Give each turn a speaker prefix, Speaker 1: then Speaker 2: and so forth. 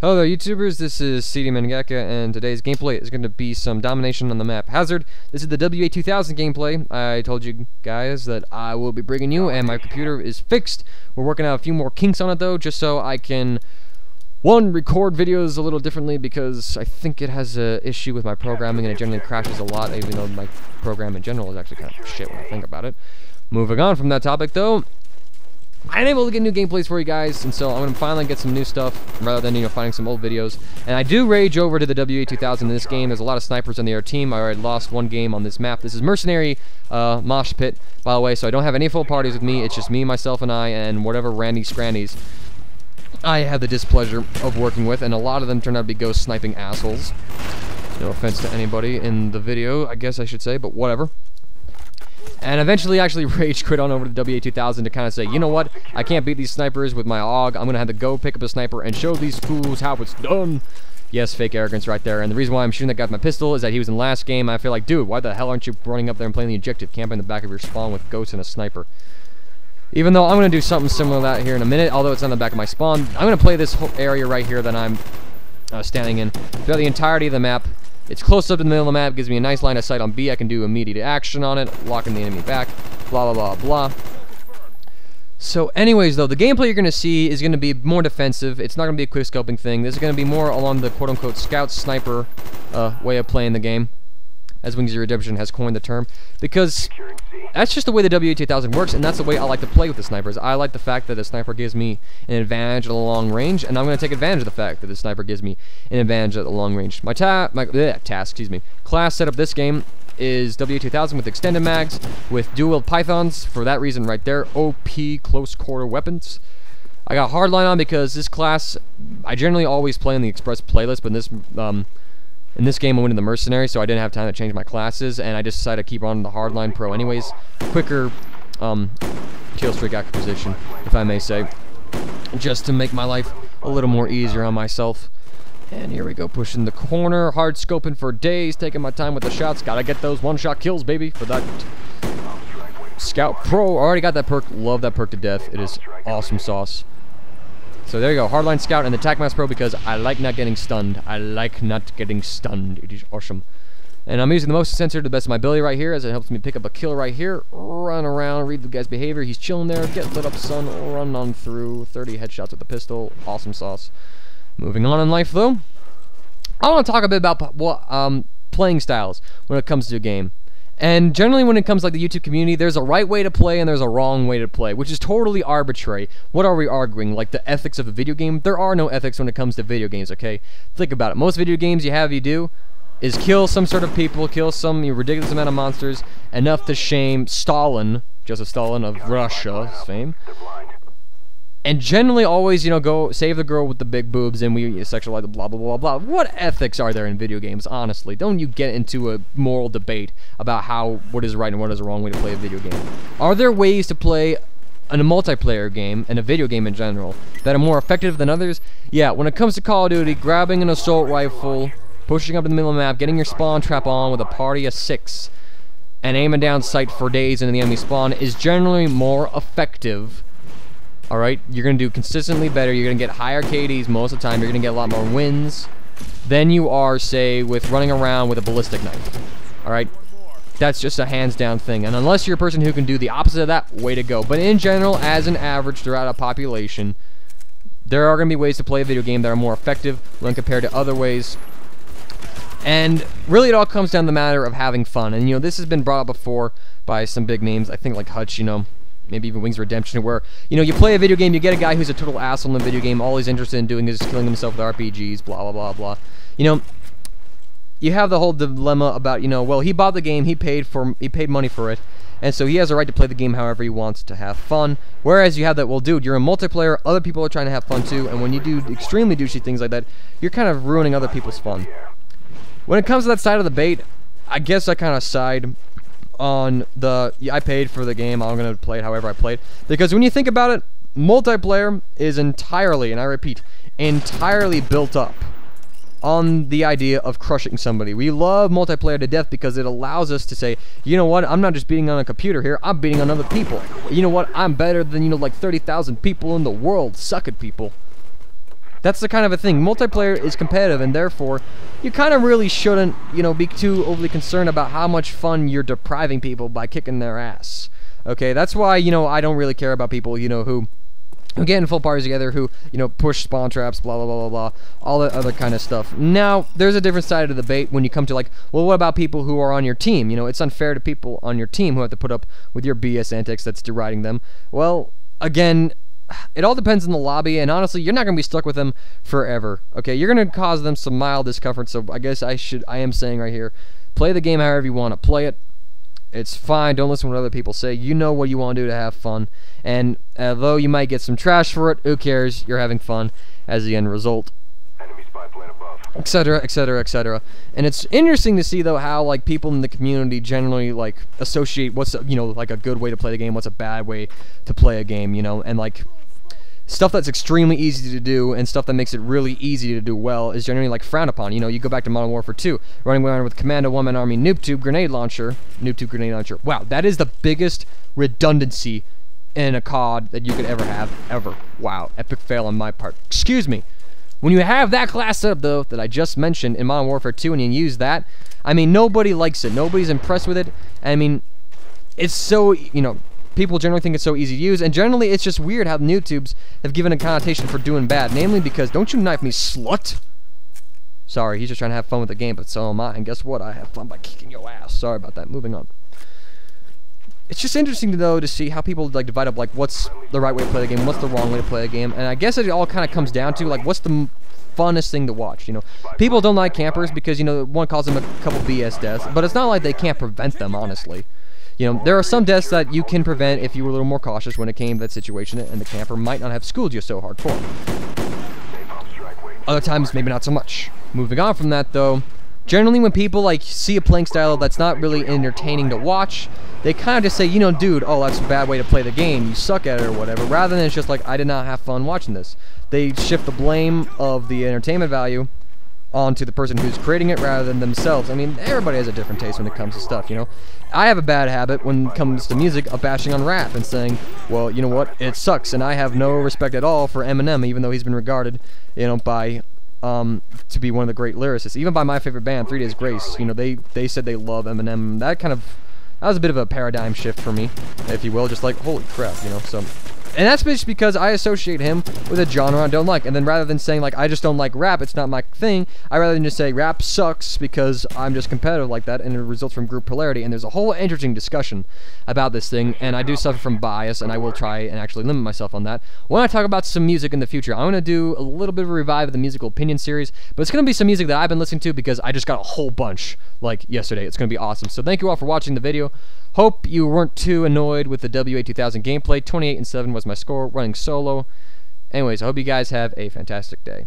Speaker 1: Hello there YouTubers, this is CD Mangaka, and today's gameplay is going to be some domination on the map Hazard. This is the WA200 gameplay. I told you guys that I will be bringing you, and my computer is fixed. We're working out a few more kinks on it though, just so I can, one, record videos a little differently, because I think it has an issue with my programming and it generally crashes a lot, even though my program in general is actually kind of shit when I think about it. Moving on from that topic though, I'm able to get new gameplays for you guys, and so I'm going to finally get some new stuff rather than, finding some old videos. And I do rage over to the WA200 in this game. There's a lot of snipers on the other team. I already lost one game on this map. This is Mercenary Mosh Pit, by the way, so I don't have any full parties with me. It's just me, myself, and I, and whatever randy scrannies I have the displeasure of working with, and a lot of them turn out to be ghost sniping assholes. No offense to anybody in the video, I guess I should say, but whatever. And eventually actually rage quit on over to WA200 to kind of say, you know what, I can't beat these snipers with my AUG, I'm going to have to go pick up a sniper and show these fools how it's done. Yes, fake arrogance right there, and the reason why I'm shooting that guy with my pistol is that he was in the last game. I feel like, dude, why the hell aren't you running up there and playing the objective, camping in the back of your spawn with ghosts and a sniper? Even though I'm going to do something similar to that here in a minute, although it's on the back of my spawn, I'm going to play this whole area right here that I'm standing in throughout the entirety of the map. It's close up in the middle of the map, gives me a nice line of sight on B. I can do immediate action on it, locking the enemy back, blah, blah, blah, blah. So anyways, though, the gameplay you're going to see is going to be more defensive. It's not going to be a quick scoping thing. This is going to be more along the quote-unquote scout sniper way of playing the game, as Wings of Redemption has coined the term, because that's just the way the WA200 works, and that's the way I like to play with the snipers. I like the fact that the sniper gives me an advantage at a long range, and I'm going to take advantage of the fact that the sniper gives me an advantage at the long range. My class setup this game is WA200 with extended mags, with dual pythons, for that reason right there, OP close quarter weapons. I got hardline on because this class, I generally always play in the express playlist, but in this game I went in the Mercenary, so I didn't have time to change my classes, and I just decided to keep on the Hardline Pro anyways. Quicker kill streak acquisition, if I may say, just to make my life a little more easier on myself. And here we go, pushing the corner, hard scoping for days, taking my time with the shots. Gotta get those one-shot kills, baby, for that Scout Pro. Already got that perk, love that perk to death. It is awesome sauce. So there you go, Hardline Scout and the Tac Mask Pro, because I like not getting stunned. I like not getting stunned. It is awesome. And I'm using the motion sensor to the best of my ability right here, as it helps me pick up a kill right here. Run around, read the guy's behavior. He's chilling there. Get lit up, son. Run on through. 30 headshots with the pistol. Awesome sauce. Moving on in life, though, I want to talk a bit about playing styles when it comes to a game. And generally when it comes to like the YouTube community, there's a right way to play and there's a wrong way to play, which is totally arbitrary. What are we arguing? Like the ethics of a video game? There are no ethics when it comes to video games, okay? Think about it. Most video games you do is kill some sort of people, kill some ridiculous amount of monsters, enough to shame Stalin, Joseph Stalin of Russia's fame. And generally always, go save the girl with the big boobs and we sexualize the blah, blah, blah, blah. What ethics are there in video games, honestly? Don't you get into a moral debate about what is right and what is the wrong way to play a video game? Are there ways to play in a multiplayer game, and a video game in general, that are more effective than others? Yeah, when it comes to Call of Duty, grabbing an assault rifle, pushing up in the middle of the map, getting your spawn trap on with a party of 6, and aiming down sight for days into the enemy spawn is generally more effective. Alright, you're going to do consistently better, you're going to get higher KDs most of the time, you're going to get a lot more wins than you are, say, with running around with a ballistic knife. Alright, that's just a hands down thing, and unless you're a person who can do the opposite of that, way to go. But in general, as an average throughout a population, there are going to be ways to play a video game that are more effective when compared to other ways. And really it all comes down to the matter of having fun, and this has been brought up before by some big names, I think like Hutch, maybe even Wings of Redemption, where, you play a video game, you get a guy who's a total asshole in the video game, all he's interested in doing is killing himself with RPGs, blah, blah, blah, blah. You have the whole dilemma about, well, he bought the game, he paid money for it, and so he has a right to play the game however he wants to have fun. Whereas you have that, well, dude, you're a multiplayer, other people are trying to have fun too, and when you do extremely douchey things like that, you're kind of ruining other people's fun. When it comes to that side of the debate, I guess I kind of side on I paid for the game, I'm going to play it however I play it. Because when you think about it, multiplayer is entirely, and I repeat, entirely built up on the idea of crushing somebody. We love multiplayer to death because it allows us to say, you know what, I'm not just beating on a computer here, I'm beating on other people. You know what, I'm better than, like 30,000 people in the world. Suck it, people. That's the kind of a thing. Multiplayer is competitive, and therefore, you kind of really shouldn't, be too overly concerned about how much fun you're depriving people by kicking their ass. Okay, that's why, I don't really care about people, who get in full parties together, who, push spawn traps, blah, blah, blah, blah, blah, all that other kind of stuff. Now, there's a different side of the debate when you come to, like, well, what about people who are on your team? It's unfair to people on your team who have to put up with your BS antics that's deriding them. Well, again, it all depends on the lobby, and honestly, you're not going to be stuck with them forever, okay? You're going to cause them some mild discomfort, so I guess I am saying right here, play the game however you want to play it. It's fine. Don't listen to what other people say. You know what you want to do to have fun. And although you might get some trash for it, who cares? You're having fun as the end result. Enemy spy plane above. Etc., etc., etc. And it's interesting to see, though, how, like, people in the community generally, like, associate what's, like, a good way to play the game, what's a bad way to play a game, and, like, stuff that's extremely easy to do and stuff that makes it really easy to do well is generally, like, frowned upon. You go back to Modern Warfare 2, running around with Commando One-Man Army Noob Tube Grenade Launcher. Wow, that is the biggest redundancy in a COD that you could ever have, ever. Wow, epic fail on my part. Excuse me. When you have that class setup, though, that I just mentioned in Modern Warfare 2, and you use that, I mean, nobody likes it. Nobody's impressed with it. I mean, it's so, people generally think it's so easy to use, and generally it's just weird how the noob tubes have given a connotation for doing bad, namely because, don't you knife me, slut! Sorry, he's just trying to have fun with the game, but so am I, and guess what? I have fun by kicking your ass. Sorry about that. Moving on. It's just interesting, though, to see how people, like, divide up, like, what's the right way to play the game, what's the wrong way to play the game, and I guess it all kind of comes down to, like, what's the funnest thing to watch, People don't like campers because, one calls them a couple BS deaths, but it's not like they can't prevent them, honestly. There are some deaths that you can prevent if you were a little more cautious when it came to that situation, and the camper might not have schooled you so hardcore. Other times, maybe not so much. Moving on from that, though, generally when people, like, see a playing style that's not really entertaining to watch, they kind of just say, dude, oh, that's a bad way to play the game, you suck at it or whatever, rather than it's just like, I did not have fun watching this. They shift the blame of the entertainment value onto the person who's creating it rather than themselves. I mean, everybody has a different taste when it comes to stuff, I have a bad habit when it comes to music of bashing on rap and saying, well, you know what, it sucks, and I have no respect at all for Eminem, even though he's been regarded, by, to be one of the great lyricists. Even by my favorite band, 3 Days Grace, they said they love Eminem. That was a bit of a paradigm shift for me, if you will, just like, holy crap, so... And that's just because I associate him with a genre I don't like. And then rather than saying, like, I just don't like rap, it's not my thing, I rather than just say rap sucks because I'm just competitive like that, and it results from group polarity. And there's a whole interesting discussion about this thing, and I do suffer from bias, and I will try and actually limit myself on that. When I talk about some music in the future, I'm going to do a little bit of a revive of the musical opinion series, but it's going to be some music that I've been listening to because I just got a whole bunch, like, yesterday. It's going to be awesome. So thank you all for watching the video. Hope you weren't too annoyed with the WA2000 gameplay. 28-7 was my score, running solo. Anyways, I hope you guys have a fantastic day.